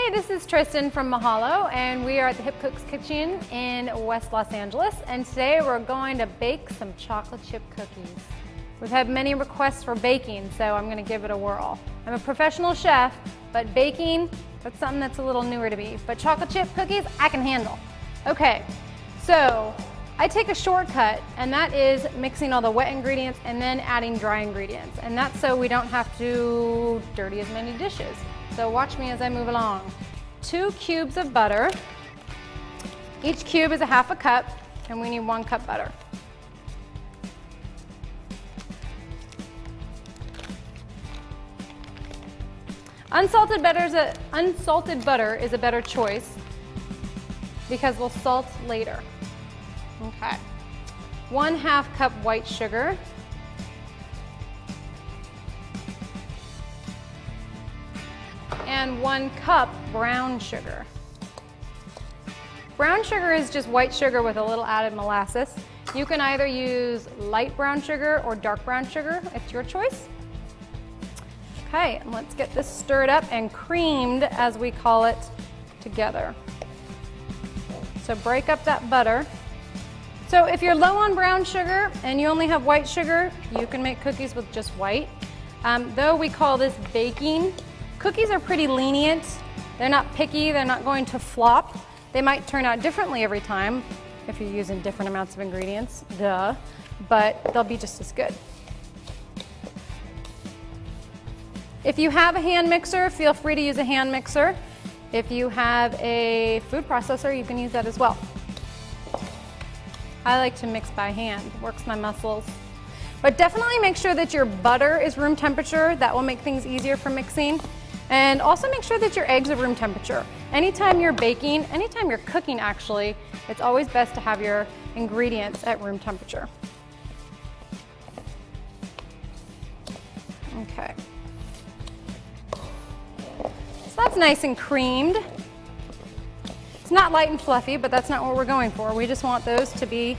Hey, this is Tristan from Mahalo, and we are at the Hip Cook's Kitchen in West Los Angeles, and today we're going to bake some chocolate chip cookies. We've had many requests for baking, so I'm going to give it a whirl. I'm a professional chef, but baking, that's something that's a little newer to me. But chocolate chip cookies, I can handle. Okay, so I take a shortcut, and that is mixing all the wet ingredients and then adding dry ingredients. And that's so we don't have to dirty as many dishes. So watch me as I move along. 2 cubes of butter. Each cube is a half a cup, and we need 1 cup butter. Unsalted butter is a better choice because we'll salt later. Okay. 1/2 cup white sugar. And 1 cup brown sugar. Brown sugar is just white sugar with a little added molasses. You can either use light brown sugar or dark brown sugar. It's your choice. Okay, and let's get this stirred up and creamed, as we call it, together. So break up that butter. So if you're low on brown sugar and you only have white sugar, you can make cookies with just white. Though we call this baking, cookies are pretty lenient. They're not picky, they're not going to flop. They might turn out differently every time if you're using different amounts of ingredients, duh, but they'll be just as good. If you have a hand mixer, feel free to use a hand mixer. If you have a food processor, you can use that as well. I like to mix by hand, it works my muscles. But definitely make sure that your butter is room temperature. That will make things easier for mixing. And also make sure that your eggs are room temperature. Anytime you're baking, anytime you're cooking actually, it's always best to have your ingredients at room temperature. Okay. So that's nice and creamed. It's not light and fluffy, but that's not what we're going for. We just want those to be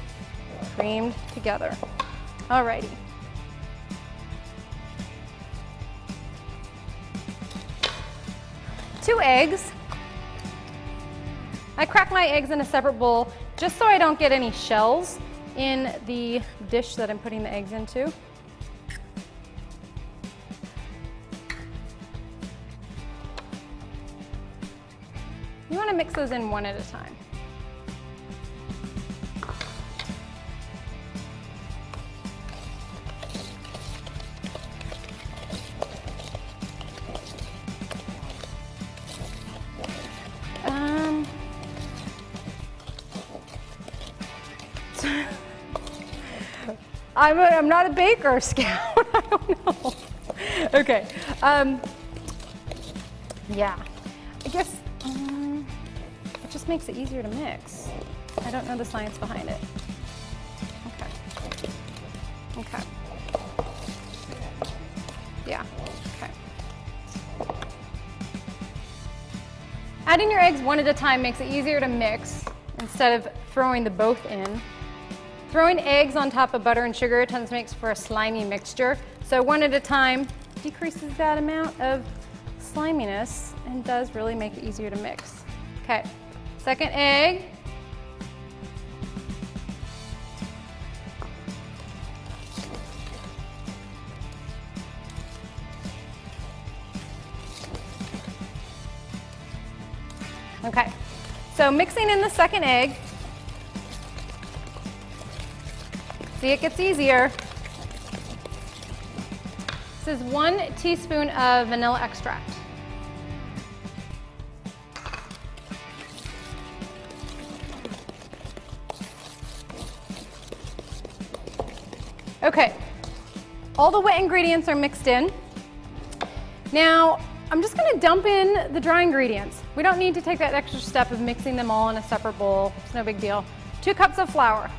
creamed together. Alrighty. Two eggs. I crack my eggs in a separate bowl just so I don't get any shells in the dish that I'm putting the eggs into. You want to mix those in one at a time. I'm not a baker, Scout. I don't know. Okay. Yeah. I guess it just makes it easier to mix. I don't know the science behind it. Okay. Okay. Yeah. Okay. Adding your eggs one at a time makes it easier to mix instead of throwing the both in. Throwing eggs on top of butter and sugar tends to make for a slimy mixture. So one at a time decreases that amount of sliminess and does really make it easier to mix. Okay, second egg. Okay, so mixing in the second egg. See, it gets easier. This is 1 teaspoon of vanilla extract. Okay, all the wet ingredients are mixed in. Now, I'm just gonna dump in the dry ingredients. We don't need to take that extra step of mixing them all in a separate bowl. It's no big deal. 2 cups of flour.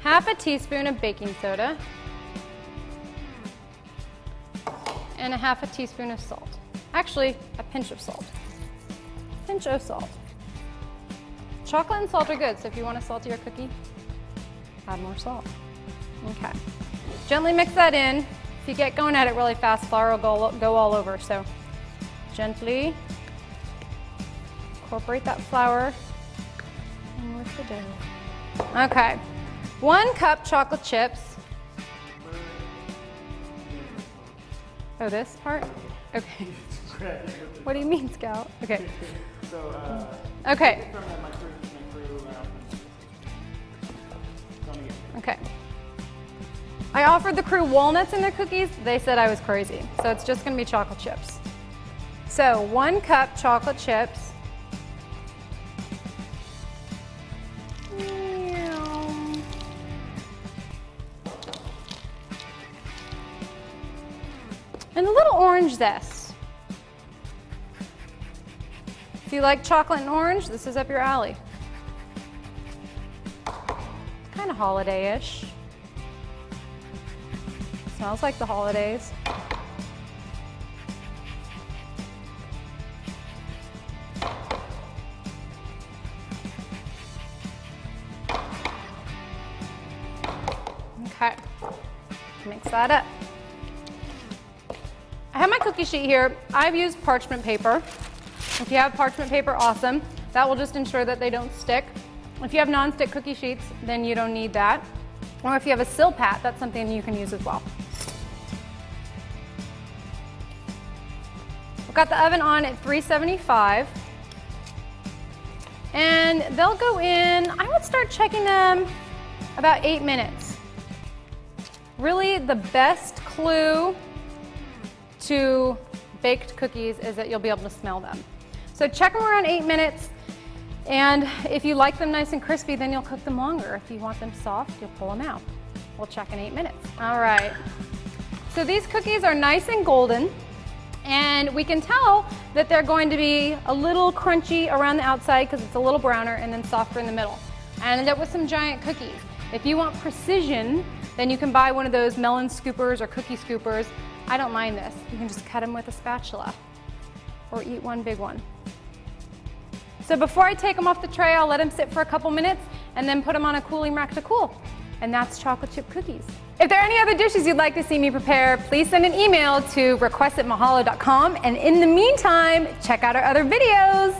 Half a teaspoon of baking soda, and a half a teaspoon of salt. Actually, a pinch of salt. Pinch of salt. Chocolate and salt are good, so if you want a saltier cookie, Add more salt. Okay. Gently mix that in. If you get going at it really fast, flour will go all over. So gently incorporate that flour in with the dough. Okay. 1 cup chocolate chips. Oh, this part? Okay. What do you mean, Scout? Okay. Okay. Okay. I offered the crew walnuts in their cookies. They said I was crazy. So it's just going to be chocolate chips. So 1 cup chocolate chips. And a little orange zest. If you like chocolate and orange, this is up your alley. It's kind of holiday-ish. Smells like the holidays. Okay, mix that up. I have my cookie sheet here. I've used parchment paper. If you have parchment paper, awesome. That will just ensure that they don't stick. If you have non-stick cookie sheets, then you don't need that. Or if you have a Silpat, that's something you can use as well. I've got the oven on at 375. And they'll go in, I would start checking them about 8 minutes. Really, the best clue to baked cookies is that you'll be able to smell them. So check them around 8 minutes, and if you like them nice and crispy, then you'll cook them longer. If you want them soft, you'll pull them out. We'll check in 8 minutes. All right. So these cookies are nice and golden, and we can tell that they're going to be a little crunchy around the outside because it's a little browner, and then softer in the middle. I ended up with some giant cookies. If you want precision, then you can buy one of those melon scoopers or cookie scoopers. I don't mind this. You can just cut them with a spatula or eat one big one. So before I take them off the tray, I'll let them sit for a couple minutes and then put them on a cooling rack to cool. And that's chocolate chip cookies. If there are any other dishes you'd like to see me prepare, please send an email to request@mahalo.com. And in the meantime, check out our other videos.